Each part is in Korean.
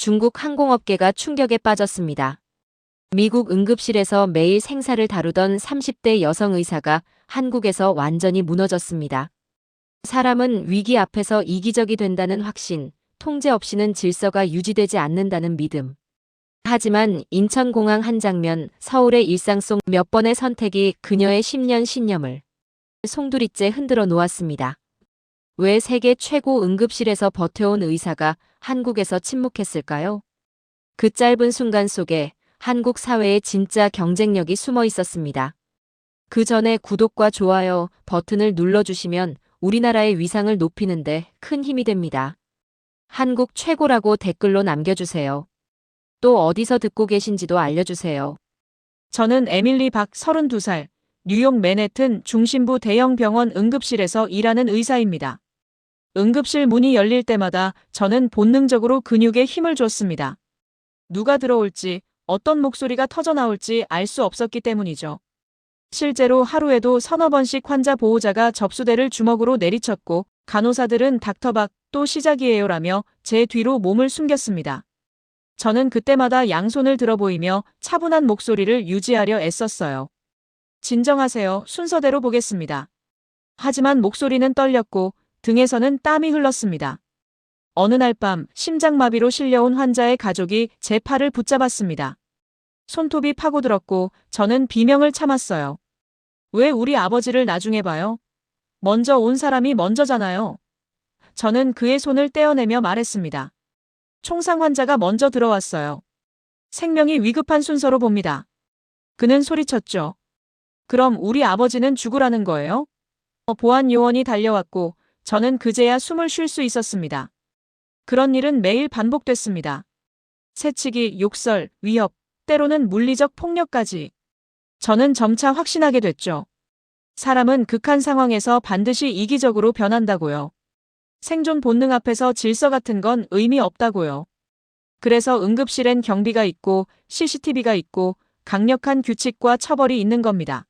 중국 항공업계가 충격에 빠졌습니다. 미국 응급실에서 매일 생사를 다루던 30대 여성 의사가 한국에서 완전히 무너졌습니다. 사람은 위기 앞에서 이기적이 된다는 확신, 통제 없이는 질서가 유지되지 않는다는 믿음. 하지만 인천공항 한 장면, 서울의 일상 속 몇 번의 선택이 그녀의 10년 신념을 송두리째 흔들어 놓았습니다. 왜 세계 최고 응급실에서 버텨온 의사가 한국에서 침묵했을까요? 그 짧은 순간 속에 한국 사회의 진짜 경쟁력이 숨어 있었습니다. 그 전에 구독과 좋아요 버튼을 눌러주시면 우리나라의 위상을 높이는데 큰 힘이 됩니다. 한국 최고라고 댓글로 남겨주세요. 또 어디서 듣고 계신지도 알려주세요. 저는 에밀리 박 32살, 뉴욕 맨해튼 중심부 대형 병원 응급실에서 일하는 의사입니다. 응급실 문이 열릴 때마다 저는 본능적으로 근육에 힘을 줬습니다. 누가 들어올지, 어떤 목소리가 터져나올지 알 수 없었기 때문이죠. 실제로 하루에도 서너 번씩 환자 보호자가 접수대를 주먹으로 내리쳤고 간호사들은 닥터박 또 시작이에요라며 제 뒤로 몸을 숨겼습니다. 저는 그때마다 양손을 들어 보이며 차분한 목소리를 유지하려 애썼어요. 진정하세요. 순서대로 보겠습니다. 하지만 목소리는 떨렸고 등에서는 땀이 흘렀습니다. 어느 날 밤 심장마비로 실려온 환자의 가족이 제 팔을 붙잡았습니다. 손톱이 파고들었고 저는 비명을 참았어요. 왜 우리 아버지를 나중에 봐요? 먼저 온 사람이 먼저잖아요. 저는 그의 손을 떼어내며 말했습니다. 총상 환자가 먼저 들어왔어요. 생명이 위급한 순서로 봅니다. 그는 소리쳤죠. 그럼 우리 아버지는 죽으라는 거예요? 보안 요원이 달려왔고 저는 그제야 숨을 쉴 수 있었습니다. 그런 일은 매일 반복됐습니다. 새치기, 욕설, 위협, 때로는 물리적 폭력까지. 저는 점차 확신하게 됐죠. 사람은 극한 상황에서 반드시 이기적으로 변한다고요. 생존 본능 앞에서 질서 같은 건 의미 없다고요. 그래서 응급실엔 경비가 있고 CCTV가 있고 강력한 규칙과 처벌이 있는 겁니다.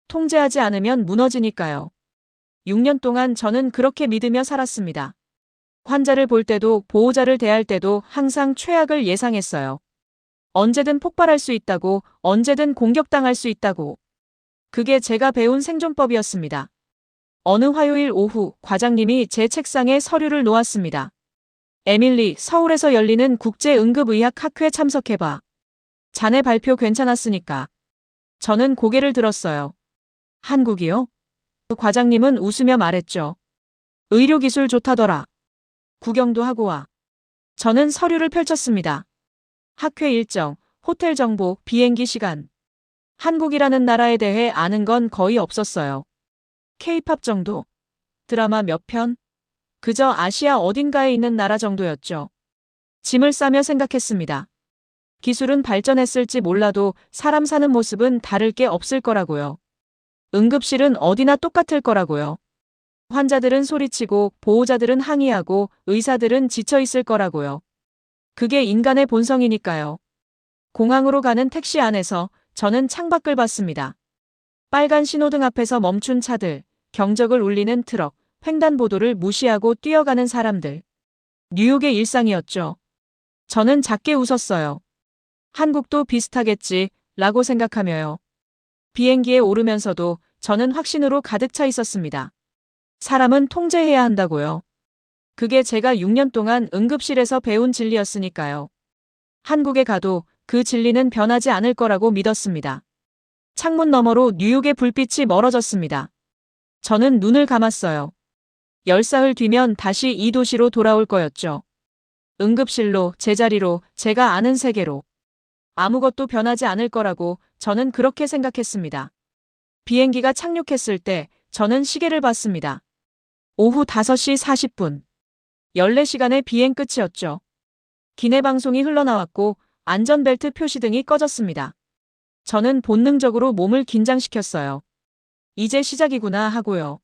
통제하지 않으면 무너지니까요. 6년 동안 저는 그렇게 믿으며 살았습니다. 환자를 볼 때도 보호자를 대할 때도 항상 최악을 예상했어요. 언제든 폭발할 수 있다고, 언제든 공격당할 수 있다고. 그게 제가 배운 생존법이었습니다. 어느 화요일 오후 과장님이 제 책상에 서류를 놓았습니다. 에밀리, 서울에서 열리는 국제응급의학학회 참석해봐. 자네 발표 괜찮았으니까. 저는 고개를 들었어요. 한국이요? 과장님은 웃으며 말했죠. 의료기술 좋다더라. 구경도 하고 와. 저는 서류를 펼쳤습니다. 학회 일정, 호텔 정보, 비행기 시간. 한국이라는 나라에 대해 아는 건 거의 없었어요. K-팝 정도. 드라마 몇 편? 그저 아시아 어딘가에 있는 나라 정도였죠. 짐을 싸며 생각했습니다. 기술은 발전했을지 몰라도 사람 사는 모습은 다를 게 없을 거라고요. 응급실은 어디나 똑같을 거라고요. 환자들은 소리치고 보호자들은 항의하고 의사들은 지쳐 있을 거라고요. 그게 인간의 본성이니까요. 공항으로 가는 택시 안에서 저는 창밖을 봤습니다. 빨간 신호등 앞에서 멈춘 차들, 경적을 울리는 트럭, 횡단보도를 무시하고 뛰어가는 사람들. 뉴욕의 일상이었죠. 저는 작게 웃었어요. 한국도 비슷하겠지, 라고 생각하며요. 비행기에 오르면서도 저는 확신으로 가득 차 있었습니다. 사람은 통제해야 한다고요. 그게 제가 6년 동안 응급실에서 배운 진리였으니까요. 한국에 가도 그 진리는 변하지 않을 거라고 믿었습니다. 창문 너머로 뉴욕의 불빛이 멀어졌습니다. 저는 눈을 감았어요. 10사흘 뒤면 다시 이 도시로 돌아올 거였죠. 응급실로, 제자리로, 제가 아는 세계로. 아무것도 변하지 않을 거라고 저는 그렇게 생각했습니다. 비행기가 착륙했을 때 저는 시계를 봤습니다. 오후 5시 40분. 14시간의 비행 끝이었죠. 기내 방송이 흘러나왔고 안전벨트 표시등이 꺼졌습니다. 저는 본능적으로 몸을 긴장시켰어요. 이제 시작이구나 하고요.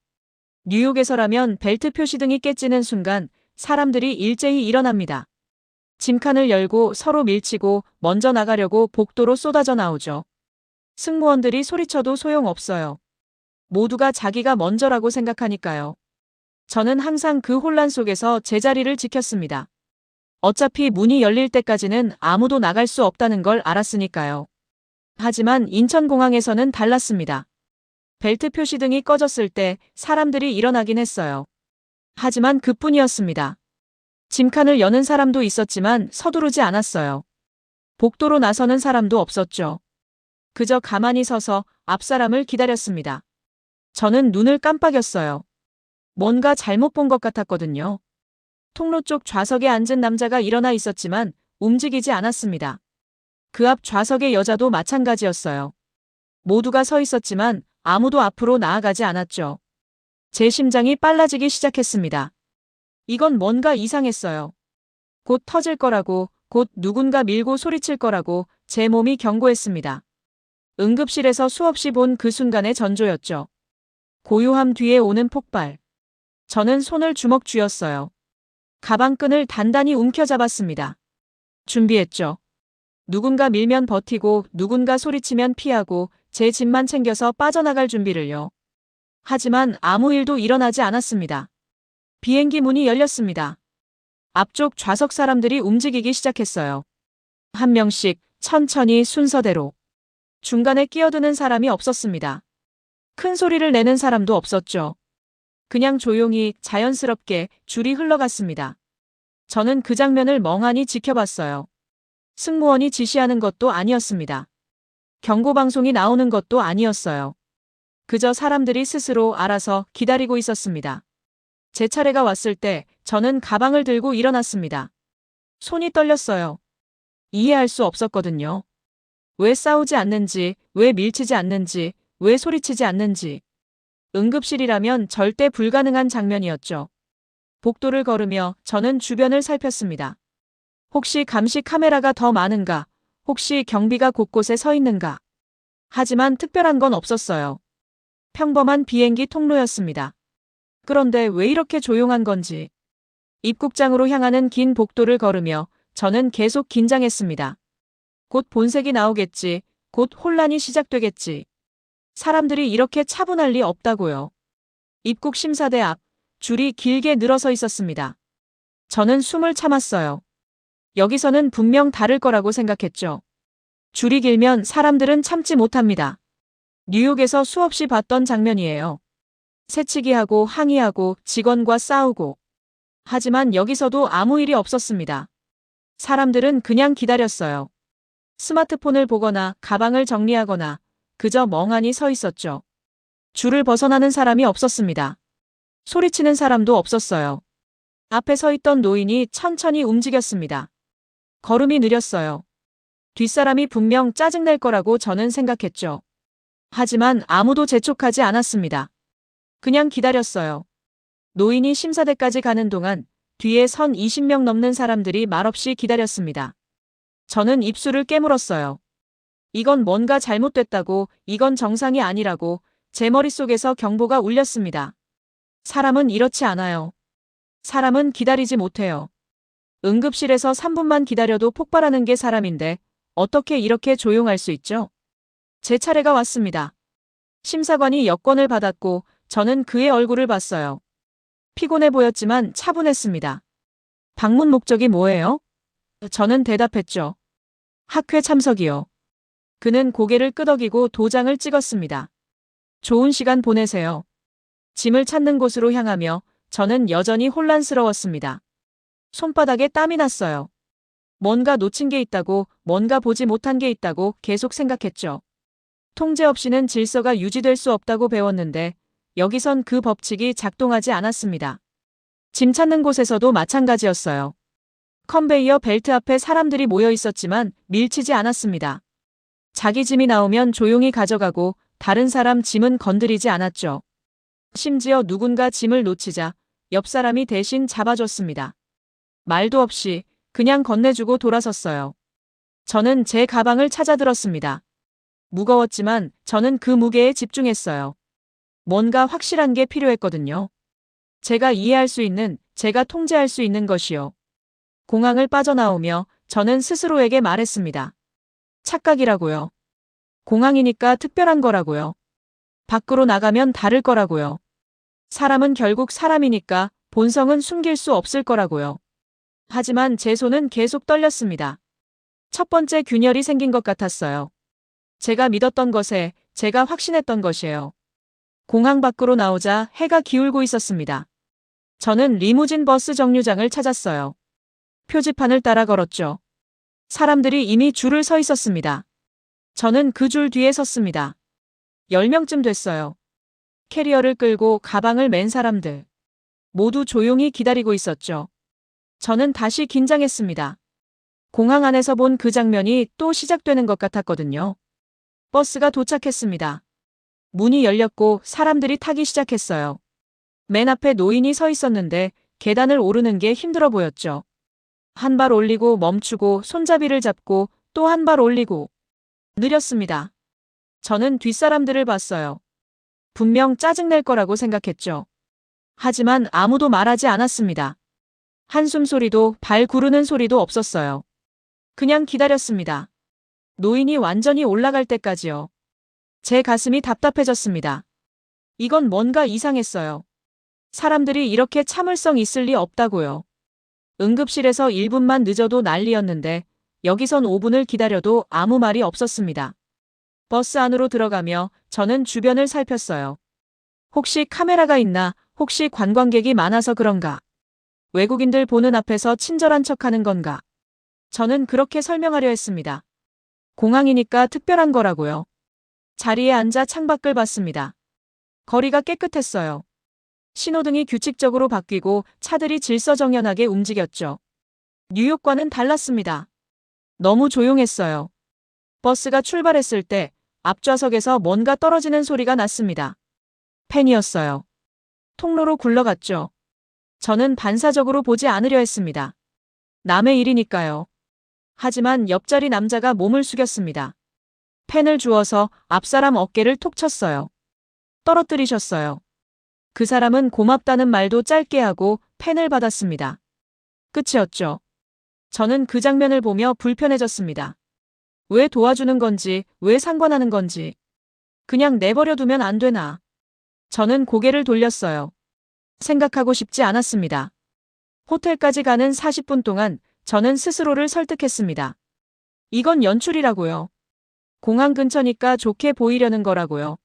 뉴욕에서라면 벨트 표시등이 깨지는 순간 사람들이 일제히 일어납니다. 짐칸을 열고 서로 밀치고 먼저 나가려고 복도로 쏟아져 나오죠. 승무원들이 소리쳐도 소용없어요. 모두가 자기가 먼저라고 생각하니까요. 저는 항상 그 혼란 속에서 제자리를 지켰습니다. 어차피 문이 열릴 때까지는 아무도 나갈 수 없다는 걸 알았으니까요. 하지만 인천공항에서는 달랐습니다. 벨트 표시등이 꺼졌을 때 사람들이 일어나긴 했어요. 하지만 그뿐이었습니다. 짐칸을 여는 사람도 있었지만 서두르지 않았어요. 복도로 나서는 사람도 없었죠. 그저 가만히 서서 앞 사람을 기다렸습니다. 저는 눈을 깜빡였어요. 뭔가 잘못 본 것 같았거든요. 통로 쪽 좌석에 앉은 남자가 일어나 있었지만 움직이지 않았습니다. 그 앞 좌석의 여자도 마찬가지였어요. 모두가 서 있었지만 아무도 앞으로 나아가지 않았죠. 제 심장이 빨라지기 시작했습니다. 이건 뭔가 이상했어요. 곧 터질 거라고, 곧 누군가 밀고 소리칠 거라고 제 몸이 경고했습니다. 응급실에서 수없이 본 그 순간의 전조였죠. 고요함 뒤에 오는 폭발. 저는 손을 주먹 쥐었어요. 가방끈을 단단히 움켜잡았습니다. 준비했죠. 누군가 밀면 버티고 누군가 소리치면 피하고 제 짐만 챙겨서 빠져나갈 준비를요. 하지만 아무 일도 일어나지 않았습니다. 비행기 문이 열렸습니다. 앞쪽 좌석 사람들이 움직이기 시작했어요. 한 명씩 천천히 순서대로. 중간에 끼어드는 사람이 없었습니다. 큰 소리를 내는 사람도 없었죠. 그냥 조용히 자연스럽게 줄이 흘러갔습니다. 저는 그 장면을 멍하니 지켜봤어요. 승무원이 지시하는 것도 아니었습니다. 경고방송이 나오는 것도 아니었어요. 그저 사람들이 스스로 알아서 기다리고 있었습니다. 제 차례가 왔을 때 저는 가방을 들고 일어났습니다. 손이 떨렸어요. 이해할 수 없었거든요. 왜 싸우지 않는지, 왜 밀치지 않는지, 왜 소리치지 않는지. 응급실이라면 절대 불가능한 장면이었죠. 복도를 걸으며 저는 주변을 살폈습니다. 혹시 감시 카메라가 더 많은가? 혹시 경비가 곳곳에 서 있는가? 하지만 특별한 건 없었어요. 평범한 비행기 통로였습니다. 그런데 왜 이렇게 조용한 건지. 입국장으로 향하는 긴 복도를 걸으며 저는 계속 긴장했습니다. 곧 본색이 나오겠지. 곧 혼란이 시작되겠지. 사람들이 이렇게 차분할 리 없다고요. 입국 심사대 앞 줄이 길게 늘어서 있었습니다. 저는 숨을 참았어요. 여기서는 분명 다를 거라고 생각했죠. 줄이 길면 사람들은 참지 못합니다. 뉴욕에서 수없이 봤던 장면이에요. 새치기하고 항의하고 직원과 싸우고. 하지만 여기서도 아무 일이 없었습니다. 사람들은 그냥 기다렸어요. 스마트폰을 보거나 가방을 정리하거나 그저 멍하니 서 있었죠. 줄을 벗어나는 사람이 없었습니다. 소리치는 사람도 없었어요. 앞에 서 있던 노인이 천천히 움직였습니다. 걸음이 느렸어요. 뒷사람이 분명 짜증낼 거라고 저는 생각했죠. 하지만 아무도 재촉하지 않았습니다. 그냥 기다렸어요. 노인이 심사대까지 가는 동안 뒤에 선 20명 넘는 사람들이 말없이 기다렸습니다. 저는 입술을 깨물었어요. 이건 뭔가 잘못됐다고, 이건 정상이 아니라고 제 머릿속에서 경보가 울렸습니다. 사람은 이렇지 않아요. 사람은 기다리지 못해요. 응급실에서 3분만 기다려도 폭발하는 게 사람인데 어떻게 이렇게 조용할 수 있죠? 제 차례가 왔습니다. 심사관이 여권을 받았고 저는 그의 얼굴을 봤어요. 피곤해 보였지만 차분했습니다. 방문 목적이 뭐예요? 저는 대답했죠. 학회 참석이요. 그는 고개를 끄덕이고 도장을 찍었습니다. 좋은 시간 보내세요. 짐을 찾는 곳으로 향하며 저는 여전히 혼란스러웠습니다. 손바닥에 땀이 났어요. 뭔가 놓친 게 있다고, 뭔가 보지 못한 게 있다고 계속 생각했죠. 통제 없이는 질서가 유지될 수 없다고 배웠는데 여기선 그 법칙이 작동하지 않았습니다. 짐 찾는 곳에서도 마찬가지였어요. 컨베이어 벨트 앞에 사람들이 모여 있었지만 밀치지 않았습니다. 자기 짐이 나오면 조용히 가져가고 다른 사람 짐은 건드리지 않았죠. 심지어 누군가 짐을 놓치자 옆 사람이 대신 잡아줬습니다. 말도 없이 그냥 건네주고 돌아섰어요. 저는 제 가방을 찾아들었습니다. 무거웠지만 저는 그 무게에 집중했어요. 뭔가 확실한 게 필요했거든요. 제가 이해할 수 있는, 제가 통제할 수 있는 것이요. 공항을 빠져나오며 저는 스스로에게 말했습니다. 착각이라고요. 공항이니까 특별한 거라고요. 밖으로 나가면 다를 거라고요. 사람은 결국 사람이니까 본성은 숨길 수 없을 거라고요. 하지만 제 손은 계속 떨렸습니다. 첫 번째 균열이 생긴 것 같았어요. 제가 믿었던 것에, 제가 확신했던 것이에요. 공항 밖으로 나오자 해가 기울고 있었습니다. 저는 리무진 버스 정류장을 찾았어요. 표지판을 따라 걸었죠. 사람들이 이미 줄을 서 있었습니다. 저는 그 줄 뒤에 섰습니다. 10명쯤 됐어요. 캐리어를 끌고 가방을 맨 사람들. 모두 조용히 기다리고 있었죠. 저는 다시 긴장했습니다. 공항 안에서 본 그 장면이 또 시작되는 것 같았거든요. 버스가 도착했습니다. 문이 열렸고 사람들이 타기 시작했어요. 맨 앞에 노인이 서 있었는데 계단을 오르는 게 힘들어 보였죠. 한 발 올리고 멈추고 손잡이를 잡고 또 한 발 올리고 느렸습니다. 저는 뒷사람들을 봤어요. 분명 짜증낼 거라고 생각했죠. 하지만 아무도 말하지 않았습니다. 한숨 소리도 발 구르는 소리도 없었어요. 그냥 기다렸습니다. 노인이 완전히 올라갈 때까지요. 제 가슴이 답답해졌습니다. 이건 뭔가 이상했어요. 사람들이 이렇게 참을성 있을 리 없다고요. 응급실에서 1분만 늦어도 난리였는데 여기선 5분을 기다려도 아무 말이 없었습니다. 버스 안으로 들어가며 저는 주변을 살폈어요. 혹시 카메라가 있나, 혹시 관광객이 많아서 그런가? 외국인들 보는 앞에서 친절한 척하는 건가? 저는 그렇게 설명하려 했습니다. 공항이니까 특별한 거라고요. 자리에 앉아 창밖을 봤습니다. 거리가 깨끗했어요. 신호등이 규칙적으로 바뀌고 차들이 질서정연하게 움직였죠. 뉴욕과는 달랐습니다. 너무 조용했어요. 버스가 출발했을 때 앞좌석에서 뭔가 떨어지는 소리가 났습니다. 펜이었어요. 통로로 굴러갔죠. 저는 반사적으로 보지 않으려 했습니다. 남의 일이니까요. 하지만 옆자리 남자가 몸을 숙였습니다. 펜을 주워서 앞사람 어깨를 톡 쳤어요. 떨어뜨리셨어요. 그 사람은 고맙다는 말도 짧게 하고 펜을 받았습니다. 끝이었죠. 저는 그 장면을 보며 불편해졌습니다. 왜 도와주는 건지, 왜 상관하는 건지. 그냥 내버려 두면 안 되나. 저는 고개를 돌렸어요. 생각하고 싶지 않았습니다. 호텔까지 가는 40분 동안 저는 스스로를 설득했습니다. 이건 연출이라고요. 공항 근처니까 좋게 보이려는 거라고요.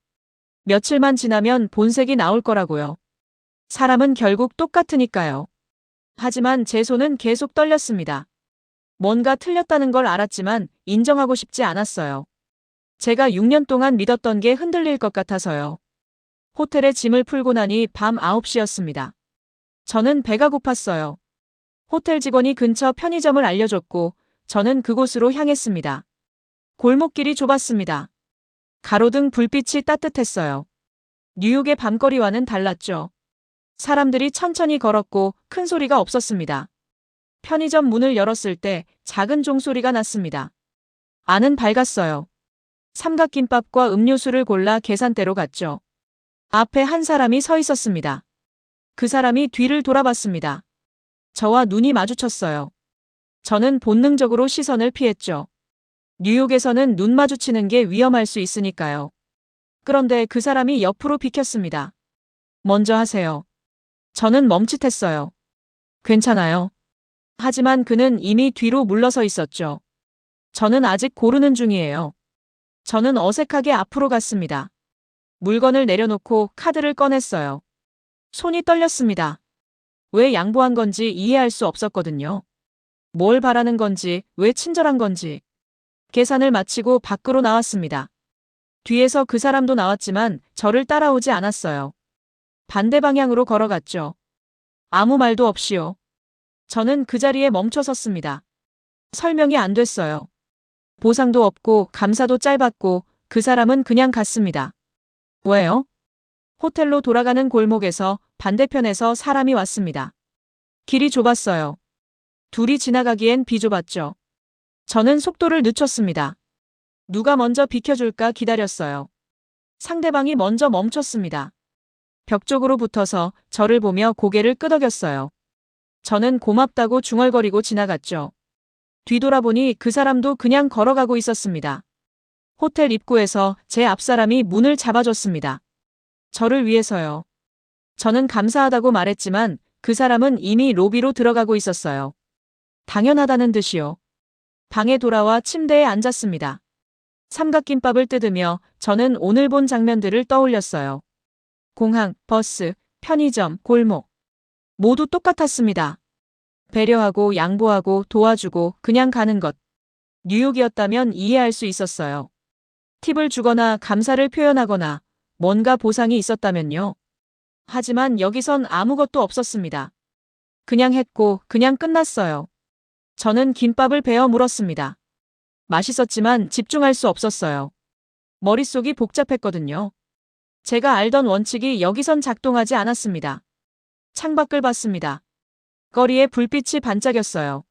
며칠만 지나면 본색이 나올 거라고요. 사람은 결국 똑같으니까요. 하지만 제 손은 계속 떨렸습니다. 뭔가 틀렸다는 걸 알았지만 인정하고 싶지 않았어요. 제가 6년 동안 믿었던 게 흔들릴 것 같아서요. 호텔에 짐을 풀고 나니 밤 9시였습니다. 저는 배가 고팠어요. 호텔 직원이 근처 편의점을 알려줬고 저는 그곳으로 향했습니다. 골목길이 좁았습니다. 가로등 불빛이 따뜻했어요. 뉴욕의 밤거리와는 달랐죠. 사람들이 천천히 걸었고 큰 소리가 없었습니다. 편의점 문을 열었을 때 작은 종소리가 났습니다. 안은 밝았어요. 삼각김밥과 음료수를 골라 계산대로 갔죠. 앞에 한 사람이 서 있었습니다. 그 사람이 뒤를 돌아봤습니다. 저와 눈이 마주쳤어요. 저는 본능적으로 시선을 피했죠. 뉴욕에서는 눈 마주치는 게 위험할 수 있으니까요. 그런데 그 사람이 옆으로 비켰습니다. 먼저 하세요. 저는 멈칫했어요. 괜찮아요. 하지만 그는 이미 뒤로 물러서 있었죠. 저는 아직 고르는 중이에요. 저는 어색하게 앞으로 갔습니다. 물건을 내려놓고 카드를 꺼냈어요. 손이 떨렸습니다. 왜 양보한 건지 이해할 수 없었거든요. 뭘 바라는 건지, 왜 친절한 건지. 계산을 마치고 밖으로 나왔습니다. 뒤에서 그 사람도 나왔지만 저를 따라오지 않았어요. 반대 방향으로 걸어갔죠. 아무 말도 없이요. 저는 그 자리에 멈춰 섰습니다. 설명이 안 됐어요. 보상도 없고 감사도 짧았고 그 사람은 그냥 갔습니다. 왜요? 호텔로 돌아가는 골목에서 반대편에서 사람이 왔습니다. 길이 좁았어요. 둘이 지나가기엔 비좁았죠. 저는 속도를 늦췄습니다. 누가 먼저 비켜줄까 기다렸어요. 상대방이 먼저 멈췄습니다. 벽 쪽으로 붙어서 저를 보며 고개를 끄덕였어요. 저는 고맙다고 중얼거리고 지나갔죠. 뒤돌아보니 그 사람도 그냥 걸어가고 있었습니다. 호텔 입구에서 제 앞사람이 문을 잡아줬습니다. 저를 위해서요. 저는 감사하다고 말했지만 그 사람은 이미 로비로 들어가고 있었어요. 당연하다는 듯이요. 방에 돌아와 침대에 앉았습니다. 삼각김밥을 뜯으며 저는 오늘 본 장면들을 떠올렸어요. 공항, 버스, 편의점, 골목. 모두 똑같았습니다. 배려하고 양보하고 도와주고 그냥 가는 것. 뉴욕이었다면 이해할 수 있었어요. 팁을 주거나 감사를 표현하거나 뭔가 보상이 있었다면요. 하지만 여기선 아무것도 없었습니다. 그냥 했고 그냥 끝났어요. 저는 김밥을 베어 물었습니다. 맛있었지만 집중할 수 없었어요. 머릿속이 복잡했거든요. 제가 알던 원칙이 여기선 작동하지 않았습니다. 창밖을 봤습니다. 거리에 불빛이 반짝였어요.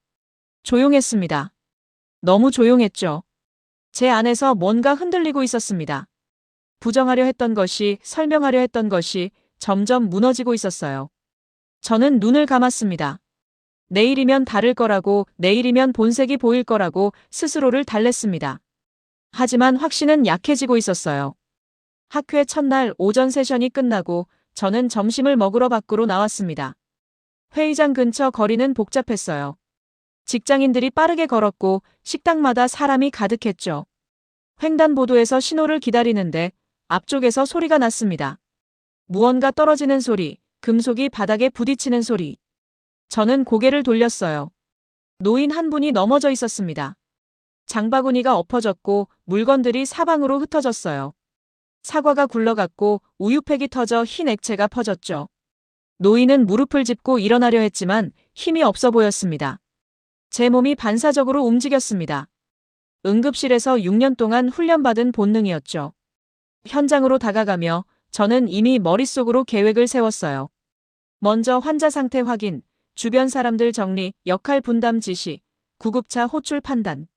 조용했습니다. 너무 조용했죠. 제 안에서 뭔가 흔들리고 있었습니다. 부정하려 했던 것이, 설명하려 했던 것이 점점 무너지고 있었어요. 저는 눈을 감았습니다. 내일이면 다를 거라고, 내일이면 본색이 보일 거라고 스스로를 달랬습니다. 하지만 확신은 약해지고 있었어요. 학회 첫날 오전 세션이 끝나고 저는 점심을 먹으러 밖으로 나왔습니다. 회의장 근처 거리는 복잡했어요. 직장인들이 빠르게 걸었고 식당마다 사람이 가득했죠. 횡단보도에서 신호를 기다리는데 앞쪽에서 소리가 났습니다. 무언가 떨어지는 소리, 금속이 바닥에 부딪히는 소리. 저는 고개를 돌렸어요. 노인 한 분이 넘어져 있었습니다. 장바구니가 엎어졌고 물건들이 사방으로 흩어졌어요. 사과가 굴러갔고 우유팩이 터져 흰 액체가 퍼졌죠. 노인은 무릎을 짚고 일어나려 했지만 힘이 없어 보였습니다. 제 몸이 반사적으로 움직였습니다. 응급실에서 6년 동안 훈련받은 본능이었죠. 현장으로 다가가며 저는 이미 머릿속으로 계획을 세웠어요. 먼저 환자 상태 확인, 주변 사람들 정리, 역할 분담 지시, 구급차 호출 판단.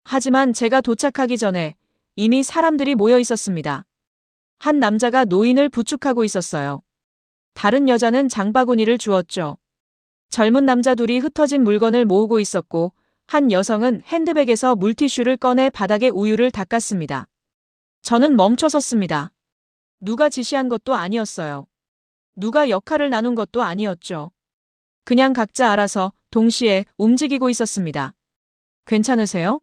하지만 제가 도착하기 전에 이미 사람들이 모여 있었습니다. 한 남자가 노인을 부축하고 있었어요. 다른 여자는 장바구니를 주었죠. 젊은 남자 둘이 흩어진 물건을 모으고 있었고 한 여성은 핸드백에서 물티슈를 꺼내 바닥에 우유를 닦았습니다. 저는 멈춰 섰습니다. 누가 지시한 것도 아니었어요. 누가 역할을 나눈 것도 아니었죠. 그냥 각자 알아서 동시에 움직이고 있었습니다. 괜찮으세요?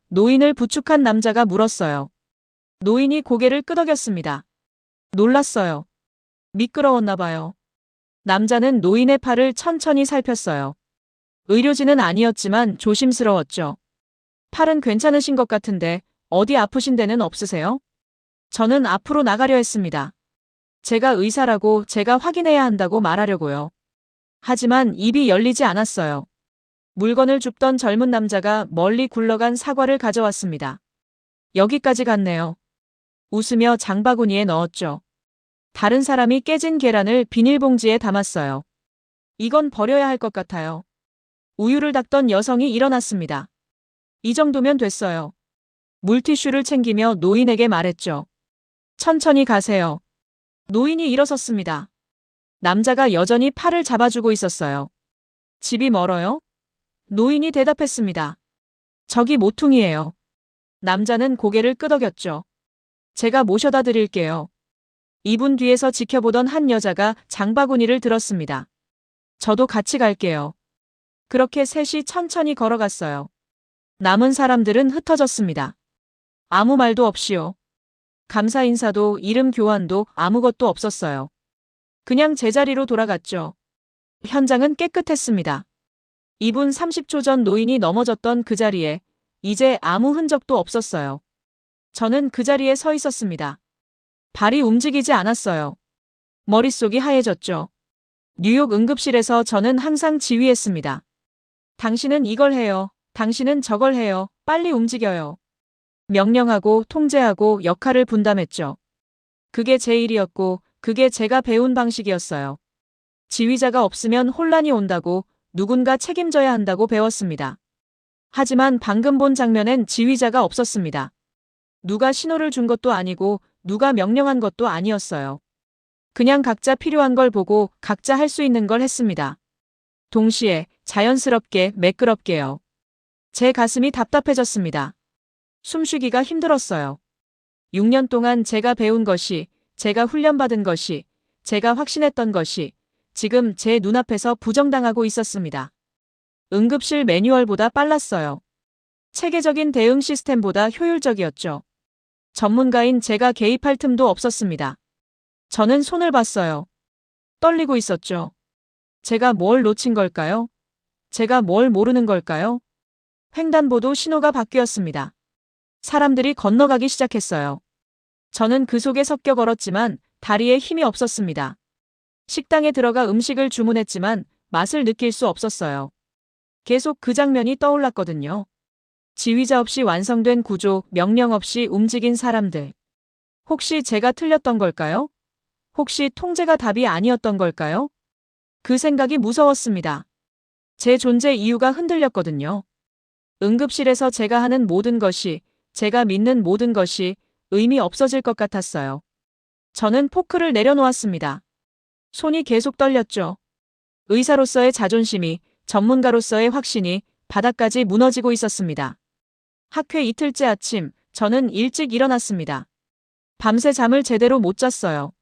노인을 부축한 남자가 물었어요. 노인이 고개를 끄덕였습니다. 놀랐어요. 미끄러웠나 봐요. 남자는 노인의 팔을 천천히 살폈어요. 의료진은 아니었지만 조심스러웠죠. 팔은 괜찮으신 것 같은데 어디 아프신 데는 없으세요? 저는 앞으로 나가려 했습니다. 제가 의사라고, 제가 확인해야 한다고 말하려고요. 하지만 입이 열리지 않았어요. 물건을 줍던 젊은 남자가 멀리 굴러간 사과를 가져왔습니다. 여기까지 갔네요. 웃으며 장바구니에 넣었죠. 다른 사람이 깨진 계란을 비닐봉지에 담았어요. 이건 버려야 할 것 같아요. 우유를 닦던 여성이 일어났습니다. 이 정도면 됐어요. 물티슈를 챙기며 노인에게 말했죠. 천천히 가세요. 노인이 일어섰습니다. 남자가 여전히 팔을 잡아주고 있었어요. 집이 멀어요? 노인이 대답했습니다. 저기 모퉁이에요. 남자는 고개를 끄덕였죠. 제가 모셔다 드릴게요. 이분 뒤에서 지켜보던 한 여자가 장바구니를 들었습니다. 저도 같이 갈게요. 그렇게 셋이 천천히 걸어갔어요. 남은 사람들은 흩어졌습니다. 아무 말도 없이요. 감사 인사도 이름 교환도 아무것도 없었어요. 그냥 제자리로 돌아갔죠. 현장은 깨끗했습니다. 2분 30초 전 노인이 넘어졌던 그 자리에 이제 아무 흔적도 없었어요. 저는 그 자리에 서 있었습니다. 발이 움직이지 않았어요. 머릿속이 하얘졌죠. 뉴욕 응급실에서 저는 항상 지휘했습니다. 당신은 이걸 해요. 당신은 저걸 해요. 빨리 움직여요. 명령하고 통제하고 역할을 분담했죠. 그게 제 일이었고 그게 제가 배운 방식이었어요. 지휘자가 없으면 혼란이 온다고, 누군가 책임져야 한다고 배웠습니다. 하지만 방금 본 장면엔 지휘자가 없었습니다. 누가 신호를 준 것도 아니고 누가 명령한 것도 아니었어요. 그냥 각자 필요한 걸 보고 각자 할 수 있는 걸 했습니다. 동시에 자연스럽게 매끄럽게요. 제 가슴이 답답해졌습니다. 숨쉬기가 힘들었어요. 6년 동안 제가 배운 것이, 제가 훈련받은 것이, 제가 확신했던 것이 지금 제 눈앞에서 부정당하고 있었습니다. 응급실 매뉴얼보다 빨랐어요. 체계적인 대응 시스템보다 효율적이었죠. 전문가인 제가 개입할 틈도 없었습니다. 저는 손을 봤어요. 떨리고 있었죠. 제가 뭘 놓친 걸까요? 제가 뭘 모르는 걸까요? 횡단보도 신호가 바뀌었습니다. 사람들이 건너가기 시작했어요. 저는 그 속에 섞여 걸었지만 다리에 힘이 없었습니다. 식당에 들어가 음식을 주문했지만 맛을 느낄 수 없었어요. 계속 그 장면이 떠올랐거든요. 지휘자 없이 완성된 구조, 명령 없이 움직인 사람들. 혹시 제가 틀렸던 걸까요? 혹시 통제가 답이 아니었던 걸까요? 그 생각이 무서웠습니다. 제 존재 이유가 흔들렸거든요. 응급실에서 제가 하는 모든 것이, 제가 믿는 모든 것이 의미 없어질 것 같았어요. 저는 포크를 내려놓았습니다. 손이 계속 떨렸죠. 의사로서의 자존심이, 전문가로서의 확신이 바닥까지 무너지고 있었습니다. 학회 이틀째 아침, 저는 일찍 일어났습니다. 밤새 잠을 제대로 못 잤어요.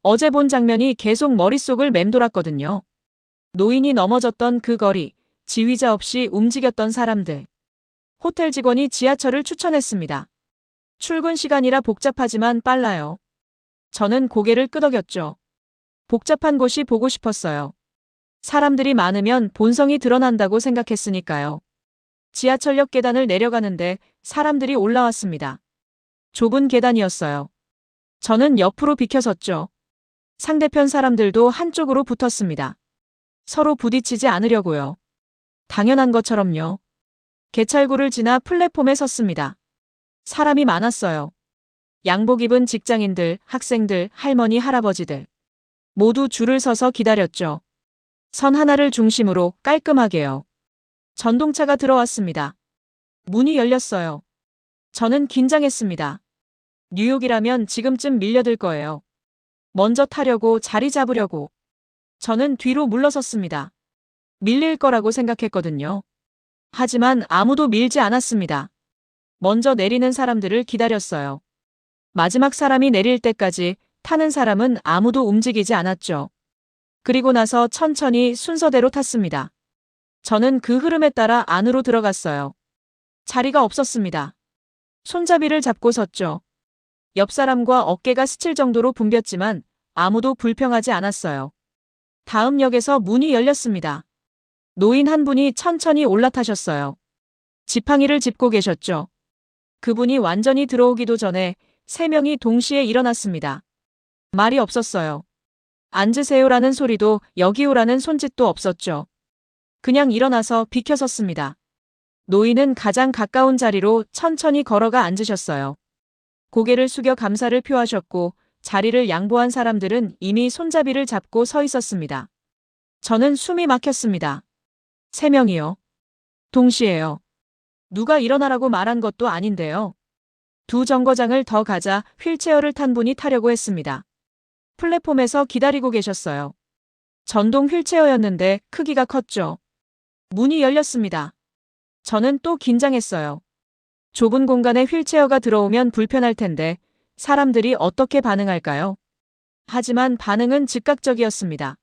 어제 본 장면이 계속 머릿속을 맴돌았거든요. 노인이 넘어졌던 그 거리, 지휘자 없이 움직였던 사람들. 호텔 직원이 지하철을 추천했습니다. 출근 시간이라 복잡하지만 빨라요. 저는 고개를 끄덕였죠. 복잡한 곳이 보고 싶었어요. 사람들이 많으면 본성이 드러난다고 생각했으니까요. 지하철역 계단을 내려가는데 사람들이 올라왔습니다. 좁은 계단이었어요. 저는 옆으로 비켜섰죠. 상대편 사람들도 한쪽으로 붙었습니다. 서로 부딪히지 않으려고요. 당연한 것처럼요. 개찰구를 지나 플랫폼에 섰습니다. 사람이 많았어요. 양복 입은 직장인들, 학생들, 할머니, 할아버지들. 모두 줄을 서서 기다렸죠. 선 하나를 중심으로 깔끔하게요. 전동차가 들어왔습니다. 문이 열렸어요. 저는 긴장했습니다. 뉴욕이라면 지금쯤 밀려들 거예요. 먼저 타려고 자리 잡으려고. 저는 뒤로 물러섰습니다. 밀릴 거라고 생각했거든요. 하지만 아무도 밀지 않았습니다. 먼저 내리는 사람들을 기다렸어요. 마지막 사람이 내릴 때까지 타는 사람은 아무도 움직이지 않았죠. 그리고 나서 천천히 순서대로 탔습니다. 저는 그 흐름에 따라 안으로 들어갔어요. 자리가 없었습니다. 손잡이를 잡고 섰죠. 옆 사람과 어깨가 스칠 정도로 붐볐지만 아무도 불평하지 않았어요. 다음 역에서 문이 열렸습니다. 노인 한 분이 천천히 올라타셨어요. 지팡이를 짚고 계셨죠. 그분이 완전히 들어오기도 전에 3명이 동시에 일어났습니다. 말이 없었어요. 앉으세요라는 소리도 여기 오라는 손짓도 없었죠. 그냥 일어나서 비켜섰습니다. 노인은 가장 가까운 자리로 천천히 걸어가 앉으셨어요. 고개를 숙여 감사를 표하셨고 자리를 양보한 사람들은 이미 손잡이를 잡고 서 있었습니다. 저는 숨이 막혔습니다. 3명이요. 동시에요. 누가 일어나라고 말한 것도 아닌데요. 2 정거장을 더 가자 휠체어를 탄 분이 타려고 했습니다. 플랫폼에서 기다리고 계셨어요. 전동 휠체어였는데 크기가 컸죠. 문이 열렸습니다. 저는 또 긴장했어요. 좁은 공간에 휠체어가 들어오면 불편할 텐데 사람들이 어떻게 반응할까요? 하지만 반응은 즉각적이었습니다.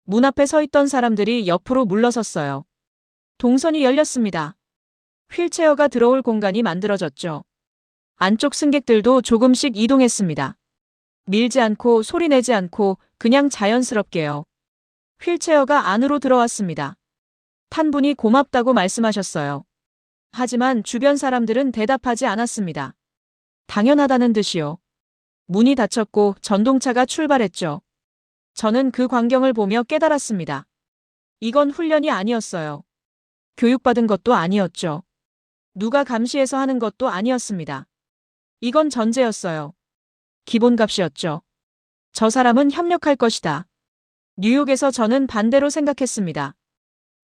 문 앞에 서 있던 사람들이 옆으로 물러섰어요. 동선이 열렸습니다. 휠체어가 들어올 공간이 만들어졌죠. 안쪽 승객들도 조금씩 이동했습니다. 밀지 않고 소리내지 않고 그냥 자연스럽게요. 휠체어가 안으로 들어왔습니다. 탄 분이 고맙다고 말씀하셨어요. 하지만 주변 사람들은 대답하지 않았습니다. 당연하다는 듯이요. 문이 닫혔고 전동차가 출발했죠. 저는 그 광경을 보며 깨달았습니다. 이건 훈련이 아니었어요. 교육받은 것도 아니었죠. 누가 감시해서 하는 것도 아니었습니다. 이건 전제였어요. 기본값이었죠. 저 사람은 협력할 것이다. 뉴욕에서 저는 반대로 생각했습니다.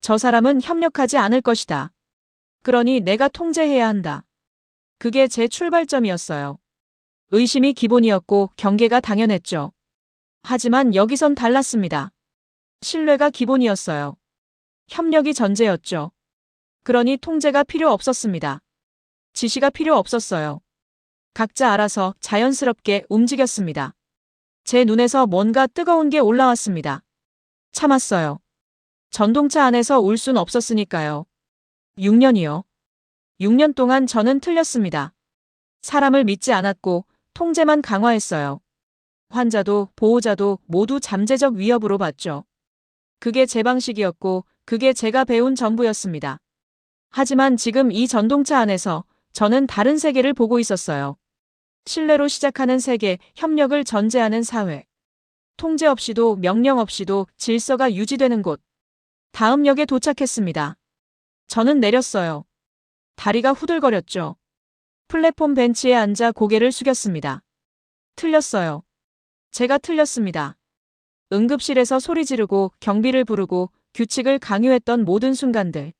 저 사람은 협력하지 않을 것이다. 그러니 내가 통제해야 한다. 그게 제 출발점이었어요. 의심이 기본이었고 경계가 당연했죠. 하지만 여기선 달랐습니다. 신뢰가 기본이었어요. 협력이 전제였죠. 그러니 통제가 필요 없었습니다. 지시가 필요 없었어요. 각자 알아서 자연스럽게 움직였습니다. 제 눈에서 뭔가 뜨거운 게 올라왔습니다. 참았어요. 전동차 안에서 울 순 없었으니까요. 6년이요. 6년 동안 저는 틀렸습니다. 사람을 믿지 않았고 통제만 강화했어요. 환자도 보호자도 모두 잠재적 위협으로 봤죠. 그게 제 방식이었고 그게 제가 배운 전부였습니다. 하지만 지금 이 전동차 안에서 저는 다른 세계를 보고 있었어요. 신뢰로 시작하는 세계, 협력을 전제하는 사회. 통제 없이도 명령 없이도 질서가 유지되는 곳. 다음 역에 도착했습니다. 저는 내렸어요. 다리가 후들거렸죠. 플랫폼 벤치에 앉아 고개를 숙였습니다. 틀렸어요. 제가 틀렸습니다. 응급실에서 소리 지르고 경비를 부르고 규칙을 강요했던 모든 순간들.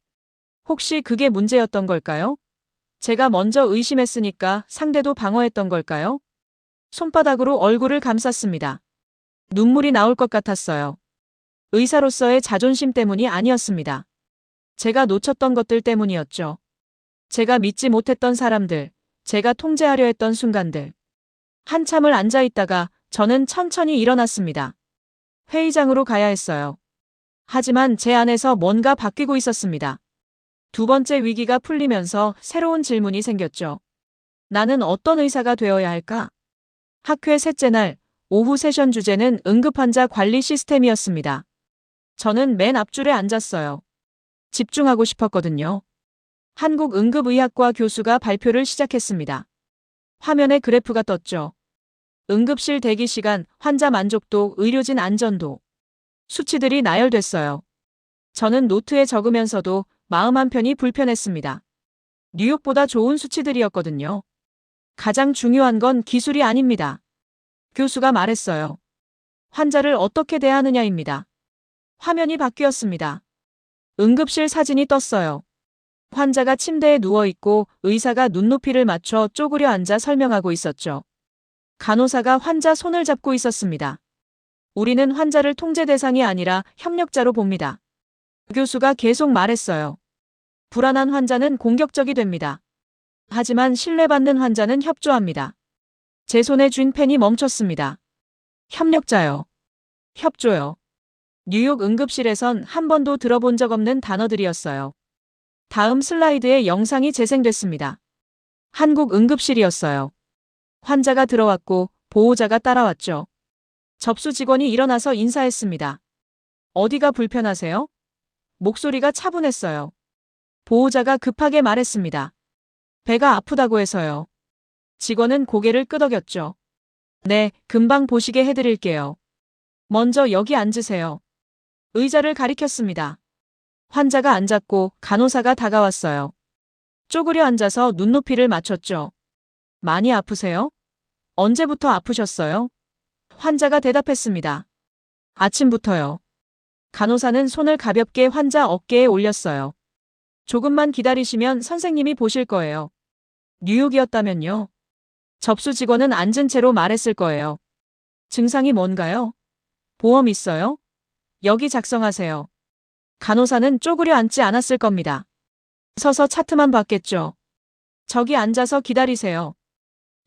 혹시 그게 문제였던 걸까요? 제가 먼저 의심했으니까 상대도 방어했던 걸까요? 손바닥으로 얼굴을 감쌌습니다. 눈물이 나올 것 같았어요. 의사로서의 자존심 때문이 아니었습니다. 제가 놓쳤던 것들 때문이었죠. 제가 믿지 못했던 사람들, 제가 통제하려 했던 순간들. 한참을 앉아 있다가 저는 천천히 일어났습니다. 회의장으로 가야 했어요. 하지만 제 안에서 뭔가 바뀌고 있었습니다. 두 번째 위기가 풀리면서 새로운 질문이 생겼죠. 나는 어떤 의사가 되어야 할까? 학회 셋째 날, 오후 세션 주제는 응급환자 관리 시스템이었습니다. 저는 맨 앞줄에 앉았어요. 집중하고 싶었거든요. 한국응급의학과 교수가 발표를 시작했습니다. 화면에 그래프가 떴죠. 응급실 대기 시간, 환자 만족도, 의료진 안전도. 수치들이 나열됐어요. 저는 노트에 적으면서도 마음 한편이 불편했습니다. 뉴욕보다 좋은 수치들이었거든요. 가장 중요한 건 기술이 아닙니다. 교수가 말했어요. 환자를 어떻게 대하느냐입니다. 화면이 바뀌었습니다. 응급실 사진이 떴어요. 환자가 침대에 누워있고 의사가 눈높이를 맞춰 쪼그려 앉아 설명하고 있었죠. 간호사가 환자 손을 잡고 있었습니다. 우리는 환자를 통제 대상이 아니라 협력자로 봅니다. 교수가 계속 말했어요. 불안한 환자는 공격적이 됩니다. 하지만 신뢰받는 환자는 협조합니다. 제 손에 쥔 펜이 멈췄습니다. 협력자요. 협조요. 뉴욕 응급실에선 한 번도 들어본 적 없는 단어들이었어요. 다음 슬라이드에 영상이 재생됐습니다. 한국 응급실이었어요. 환자가 들어왔고 보호자가 따라왔죠. 접수 직원이 일어나서 인사했습니다. 어디가 불편하세요? 목소리가 차분했어요. 보호자가 급하게 말했습니다. 배가 아프다고 해서요. 직원은 고개를 끄덕였죠. 네, 금방 보시게 해드릴게요. 먼저 여기 앉으세요. 의자를 가리켰습니다. 환자가 앉았고 간호사가 다가왔어요. 쪼그려 앉아서 눈높이를 맞췄죠. 많이 아프세요? 언제부터 아프셨어요? 환자가 대답했습니다. 아침부터요. 간호사는 손을 가볍게 환자 어깨에 올렸어요. 조금만 기다리시면 선생님이 보실 거예요. 뉴욕이었다면요. 접수 직원은 앉은 채로 말했을 거예요. 증상이 뭔가요? 보험 있어요? 여기 작성하세요. 간호사는 쪼그려 앉지 않았을 겁니다. 서서 차트만 봤겠죠. 저기 앉아서 기다리세요.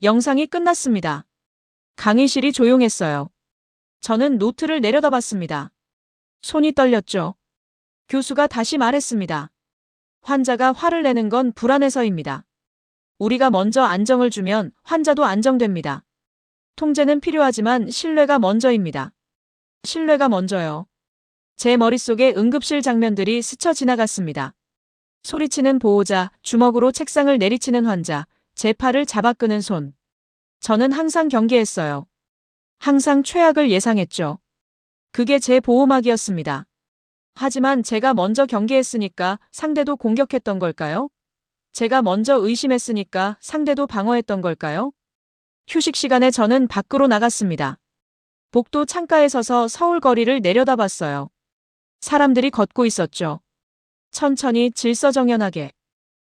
영상이 끝났습니다. 강의실이 조용했어요. 저는 노트를 내려다봤습니다. 손이 떨렸죠. 교수가 다시 말했습니다. 환자가 화를 내는 건 불안해서입니다. 우리가 먼저 안정을 주면 환자도 안정됩니다. 통제는 필요하지만 신뢰가 먼저입니다. 신뢰가 먼저요. 제 머릿속에 응급실 장면들이 스쳐 지나갔습니다. 소리치는 보호자, 주먹으로 책상을 내리치는 환자, 제 팔을 잡아 끄는 손. 저는 항상 경계했어요. 항상 최악을 예상했죠. 그게 제 보호막이었습니다. 하지만 제가 먼저 경계했으니까 상대도 공격했던 걸까요? 제가 먼저 의심했으니까 상대도 방어했던 걸까요? 휴식 시간에 저는 밖으로 나갔습니다. 복도 창가에 서서 서울 거리를 내려다봤어요. 사람들이 걷고 있었죠. 천천히 질서정연하게.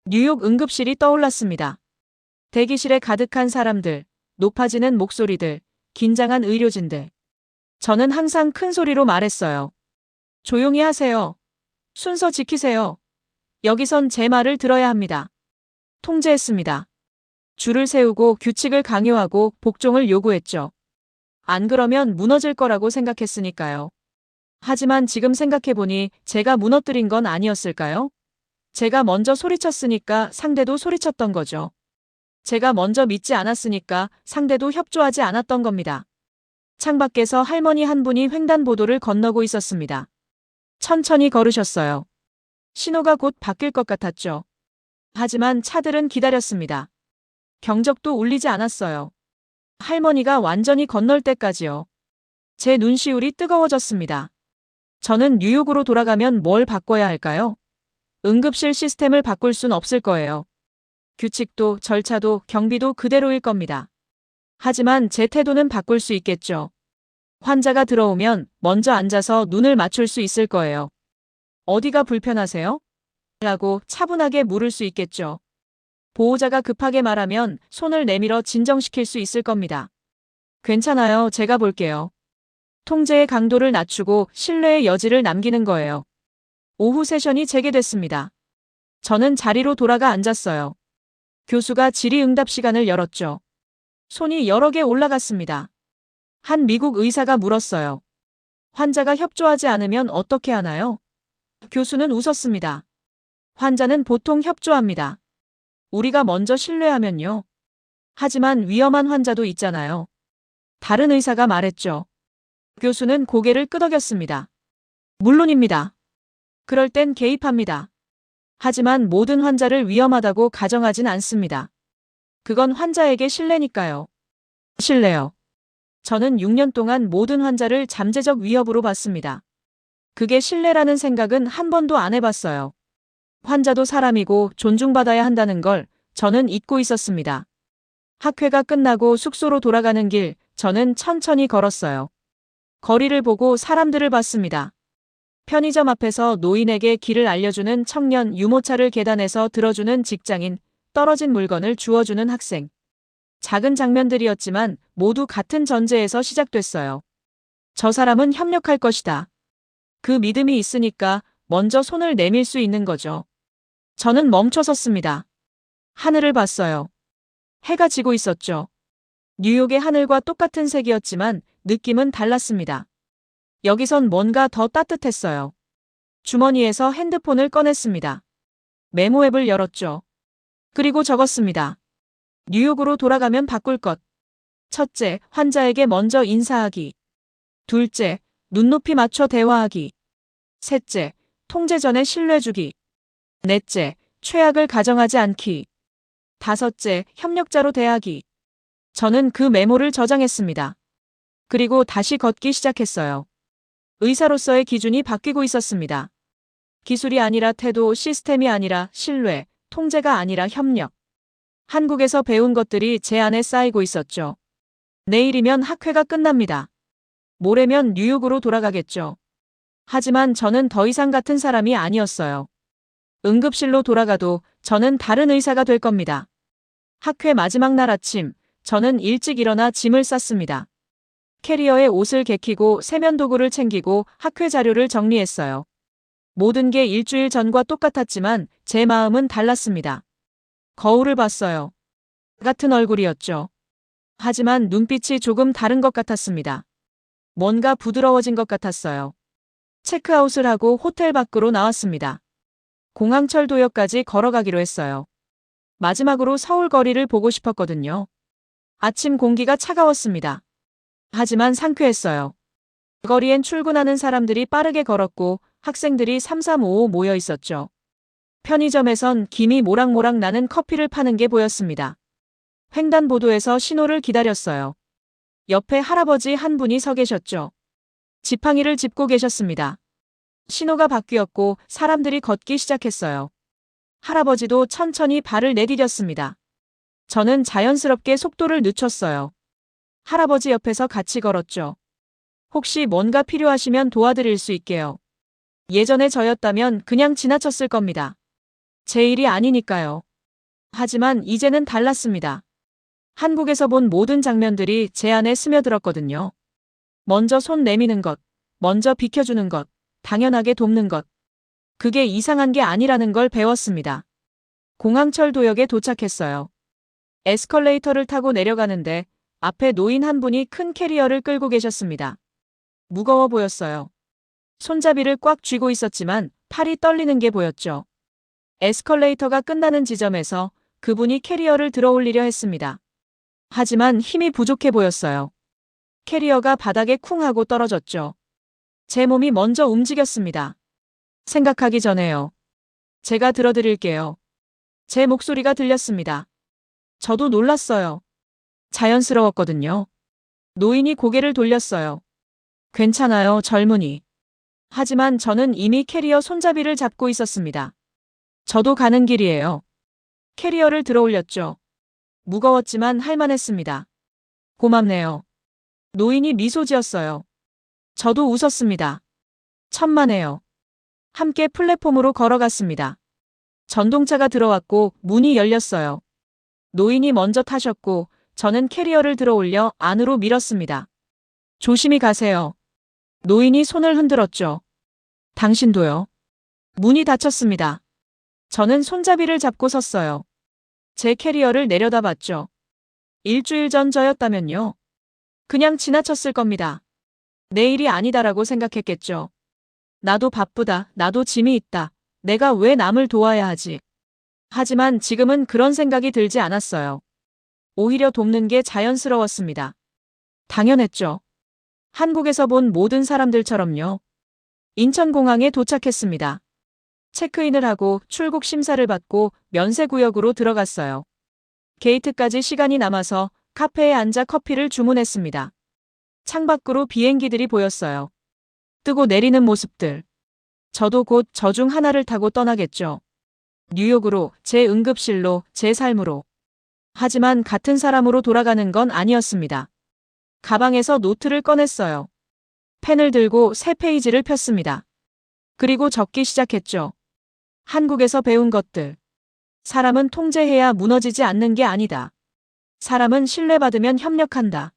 뉴욕 응급실이 떠올랐습니다. 대기실에 가득한 사람들, 높아지는 목소리들, 긴장한 의료진들. 저는 항상 큰 소리로 말했어요. 조용히 하세요. 순서 지키세요. 여기선 제 말을 들어야 합니다. 통제했습니다. 줄을 세우고 규칙을 강요하고 복종을 요구했죠. 안 그러면 무너질 거라고 생각했으니까요. 하지만 지금 생각해보니 제가 무너뜨린 건 아니었을까요? 제가 먼저 소리쳤으니까 상대도 소리쳤던 거죠. 제가 먼저 믿지 않았으니까 상대도 협조하지 않았던 겁니다. 창밖에서 할머니 한 분이 횡단보도를 건너고 있었습니다. 천천히 걸으셨어요. 신호가 곧 바뀔 것 같았죠. 하지만 차들은 기다렸습니다. 경적도 울리지 않았어요. 할머니가 완전히 건널 때까지요. 제 눈시울이 뜨거워졌습니다. 저는 뉴욕으로 돌아가면 뭘 바꿔야 할까요? 응급실 시스템을 바꿀 순 없을 거예요. 규칙도 절차도 경비도 그대로일 겁니다. 하지만 제 태도는 바꿀 수 있겠죠. 환자가 들어오면 먼저 앉아서 눈을 맞출 수 있을 거예요. 어디가 불편하세요? 라고 차분하게 물을 수 있겠죠. 보호자가 급하게 말하면 손을 내밀어 진정시킬 수 있을 겁니다. 괜찮아요. 제가 볼게요. 통제의 강도를 낮추고 신뢰의 여지를 남기는 거예요. 오후 세션이 재개됐습니다. 저는 자리로 돌아가 앉았어요. 교수가 질의응답 시간을 열었죠. 손이 여러 개 올라갔습니다. 한 미국 의사가 물었어요. 환자가 협조하지 않으면 어떻게 하나요? 교수는 웃었습니다. 환자는 보통 협조합니다. 우리가 먼저 신뢰하면요. 하지만 위험한 환자도 있잖아요. 다른 의사가 말했죠. 교수는 고개를 끄덕였습니다. 물론입니다. 그럴 땐 개입합니다. 하지만 모든 환자를 위험하다고 가정하진 않습니다. 그건 환자에게 신뢰니까요. 신뢰요. 저는 6년 동안 모든 환자를 잠재적 위협으로 봤습니다. 그게 신뢰라는 생각은 한 번도 안 해봤어요. 환자도 사람이고 존중받아야 한다는 걸 저는 잊고 있었습니다. 학회가 끝나고 숙소로 돌아가는 길, 저는 천천히 걸었어요. 거리를 보고 사람들을 봤습니다. 편의점 앞에서 노인에게 길을 알려주는 청년, 유모차를 계단에서 들어주는 직장인, 떨어진 물건을 주워주는 학생. 작은 장면들이었지만 모두 같은 전제에서 시작됐어요. 저 사람은 협력할 것이다. 그 믿음이 있으니까 먼저 손을 내밀 수 있는 거죠. 저는 멈춰 섰습니다. 하늘을 봤어요. 해가 지고 있었죠. 뉴욕의 하늘과 똑같은 색이었지만 느낌은 달랐습니다. 여기선 뭔가 더 따뜻했어요. 주머니에서 핸드폰을 꺼냈습니다. 메모 앱을 열었죠. 그리고 적었습니다. 뉴욕으로 돌아가면 바꿀 것. 첫째, 환자에게 먼저 인사하기. 둘째, 눈높이 맞춰 대화하기. 셋째, 통제 전에 신뢰 주기. 넷째, 최악을 가정하지 않기. 다섯째, 협력자로 대하기. 저는 그 메모를 저장했습니다. 그리고 다시 걷기 시작했어요. 의사로서의 기준이 바뀌고 있었습니다. 기술이 아니라 태도, 시스템이 아니라 신뢰, 통제가 아니라 협력. 한국에서 배운 것들이 제 안에 쌓이고 있었죠. 내일이면 학회가 끝납니다. 모레면 뉴욕으로 돌아가겠죠. 하지만 저는 더 이상 같은 사람이 아니었어요. 응급실로 돌아가도 저는 다른 의사가 될 겁니다. 학회 마지막 날 아침, 저는 일찍 일어나 짐을 쌌습니다. 캐리어에 옷을 개키고 세면도구를 챙기고 학회 자료를 정리했어요. 모든 게 일주일 전과 똑같았지만 제 마음은 달랐습니다. 거울을 봤어요. 같은 얼굴이었죠. 하지만 눈빛이 조금 다른 것 같았습니다. 뭔가 부드러워진 것 같았어요. 체크아웃을 하고 호텔 밖으로 나왔습니다. 공항철도역까지 걸어가기로 했어요. 마지막으로 서울 거리를 보고 싶었거든요. 아침 공기가 차가웠습니다. 하지만 상쾌했어요. 거리엔 출근하는 사람들이 빠르게 걸었고 학생들이 삼삼오오 모여 있었죠. 편의점에선 김이 모락모락 나는 커피를 파는 게 보였습니다. 횡단보도에서 신호를 기다렸어요. 옆에 할아버지 한 분이 서 계셨죠. 지팡이를 짚고 계셨습니다. 신호가 바뀌었고 사람들이 걷기 시작했어요. 할아버지도 천천히 발을 내디뎠습니다. 저는 자연스럽게 속도를 늦췄어요. 할아버지 옆에서 같이 걸었죠. 혹시 뭔가 필요하시면 도와드릴 수 있게요. 예전에 저였다면 그냥 지나쳤을 겁니다. 제 일이 아니니까요. 하지만 이제는 달랐습니다. 한국에서 본 모든 장면들이 제 안에 스며들었거든요. 먼저 손 내미는 것, 먼저 비켜주는 것, 당연하게 돕는 것. 그게 이상한 게 아니라는 걸 배웠습니다. 공항철도역에 도착했어요. 에스컬레이터를 타고 내려가는데 앞에 노인 한 분이 큰 캐리어를 끌고 계셨습니다. 무거워 보였어요. 손잡이를 꽉 쥐고 있었지만 팔이 떨리는 게 보였죠. 에스컬레이터가 끝나는 지점에서 그분이 캐리어를 들어 올리려 했습니다. 하지만 힘이 부족해 보였어요. 캐리어가 바닥에 쿵 하고 떨어졌죠. 제 몸이 먼저 움직였습니다. 생각하기 전에요. 제가 들어드릴게요. 제 목소리가 들렸습니다. 저도 놀랐어요. 자연스러웠거든요. 노인이 고개를 돌렸어요. 괜찮아요, 젊은이. 하지만 저는 이미 캐리어 손잡이를 잡고 있었습니다. 저도 가는 길이에요. 캐리어를 들어 올렸죠. 무거웠지만 할만했습니다. 고맙네요. 노인이 미소 지었어요. 저도 웃었습니다. 천만에요. 함께 플랫폼으로 걸어갔습니다. 전동차가 들어왔고 문이 열렸어요. 노인이 먼저 타셨고 저는 캐리어를 들어 올려 안으로 밀었습니다. 조심히 가세요. 노인이 손을 흔들었죠. 당신도요. 문이 닫혔습니다. 저는 손잡이를 잡고 섰어요. 제 캐리어를 내려다봤죠. 일주일 전 저였다면요. 그냥 지나쳤을 겁니다. 내일이 아니다라고 생각했겠죠. 나도 바쁘다. 나도 짐이 있다. 내가 왜 남을 도와야 하지? 하지만 지금은 그런 생각이 들지 않았어요. 오히려 돕는 게 자연스러웠습니다. 당연했죠. 한국에서 본 모든 사람들처럼요. 인천공항에 도착했습니다. 체크인을 하고 출국 심사를 받고 면세구역으로 들어갔어요. 게이트까지 시간이 남아서 카페에 앉아 커피를 주문했습니다. 창밖으로 비행기들이 보였어요. 뜨고 내리는 모습들. 저도 곧 저 중 하나를 타고 떠나겠죠. 뉴욕으로, 제 응급실로, 제 삶으로. 하지만 같은 사람으로 돌아가는 건 아니었습니다. 가방에서 노트를 꺼냈어요. 펜을 들고 새 페이지를 폈습니다. 그리고 적기 시작했죠. 한국에서 배운 것들. 사람은 통제해야 무너지지 않는 게 아니다. 사람은 신뢰받으면 협력한다.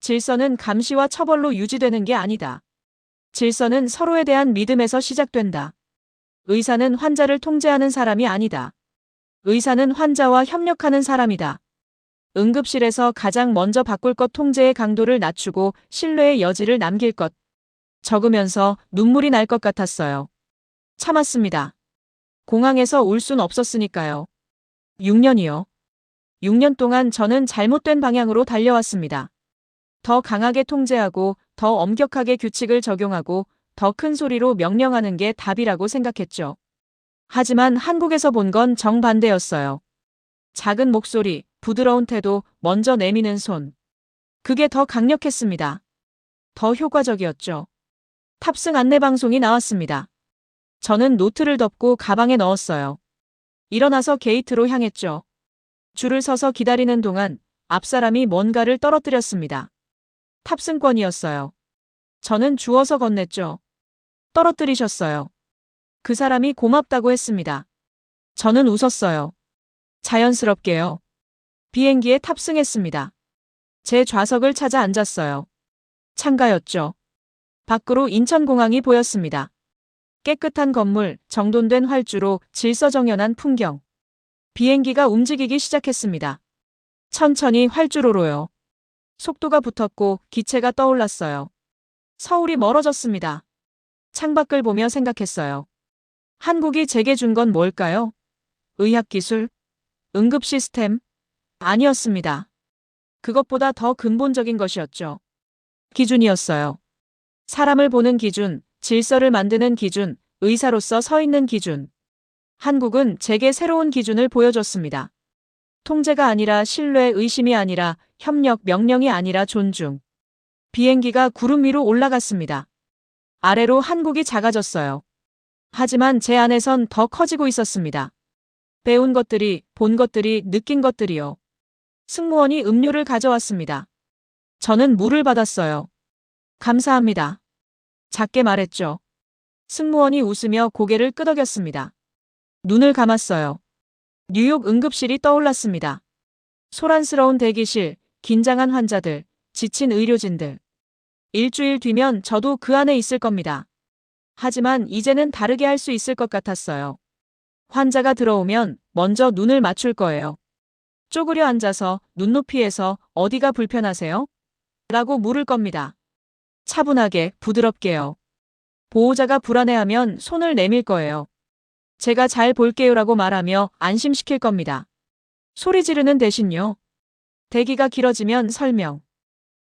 질서는 감시와 처벌로 유지되는 게 아니다. 질서는 서로에 대한 믿음에서 시작된다. 의사는 환자를 통제하는 사람이 아니다. 의사는 환자와 협력하는 사람이다. 응급실에서 가장 먼저 바꿀 것 통제의 강도를 낮추고 신뢰의 여지를 남길 것. 적으면서 눈물이 날 것 같았어요. 참았습니다. 공항에서 울 순 없었으니까요. 6년이요. 6년 동안 저는 잘못된 방향으로 달려왔습니다. 더 강하게 통제하고 더 엄격하게 규칙을 적용하고 더 큰 소리로 명령하는 게 답이라고 생각했죠. 하지만 한국에서 본 건 정반대였어요. 작은 목소리, 부드러운 태도, 먼저 내미는 손. 그게 더 강력했습니다. 더 효과적이었죠. 탑승 안내 방송이 나왔습니다. 저는 노트를 덮고 가방에 넣었어요. 일어나서 게이트로 향했죠. 줄을 서서 기다리는 동안 앞사람이 뭔가를 떨어뜨렸습니다. 탑승권이었어요. 저는 주워서 건넸죠. 떨어뜨리셨어요. 그 사람이 고맙다고 했습니다. 저는 웃었어요. 자연스럽게요. 비행기에 탑승했습니다. 제 좌석을 찾아 앉았어요. 창가였죠. 밖으로 인천공항이 보였습니다. 깨끗한 건물, 정돈된 활주로, 질서정연한 풍경. 비행기가 움직이기 시작했습니다. 천천히 활주로로요. 속도가 붙었고 기체가 떠올랐어요. 서울이 멀어졌습니다. 창밖을 보며 생각했어요. 한국이 제게 준 건 뭘까요? 의학기술? 응급 시스템? 아니었습니다. 그것보다 더 근본적인 것이었죠. 기준이었어요. 사람을 보는 기준, 질서를 만드는 기준, 의사로서 서 있는 기준. 한국은 제게 새로운 기준을 보여줬습니다. 통제가 아니라 신뢰, 의심이 아니라 협력, 명령이 아니라 존중. 비행기가 구름 위로 올라갔습니다. 아래로 한국이 작아졌어요. 하지만 제 안에선 더 커지고 있었습니다. 배운 것들이, 본 것들이, 느낀 것들이요. 승무원이 음료를 가져왔습니다. 저는 물을 받았어요. 감사합니다. 작게 말했죠. 승무원이 웃으며 고개를 끄덕였습니다. 눈을 감았어요. 뉴욕 응급실이 떠올랐습니다. 소란스러운 대기실, 긴장한 환자들, 지친 의료진들. 일주일 뒤면 저도 그 안에 있을 겁니다. 하지만 이제는 다르게 할 수 있을 것 같았어요. 환자가 들어오면 먼저 눈을 맞출 거예요. 쪼그려 앉아서 눈높이에서 어디가 불편하세요? 라고 물을 겁니다. 차분하게, 부드럽게요. 보호자가 불안해하면 손을 내밀 거예요. 제가 잘 볼게요라고 말하며 안심시킬 겁니다. 소리 지르는 대신요. 대기가 길어지면 설명.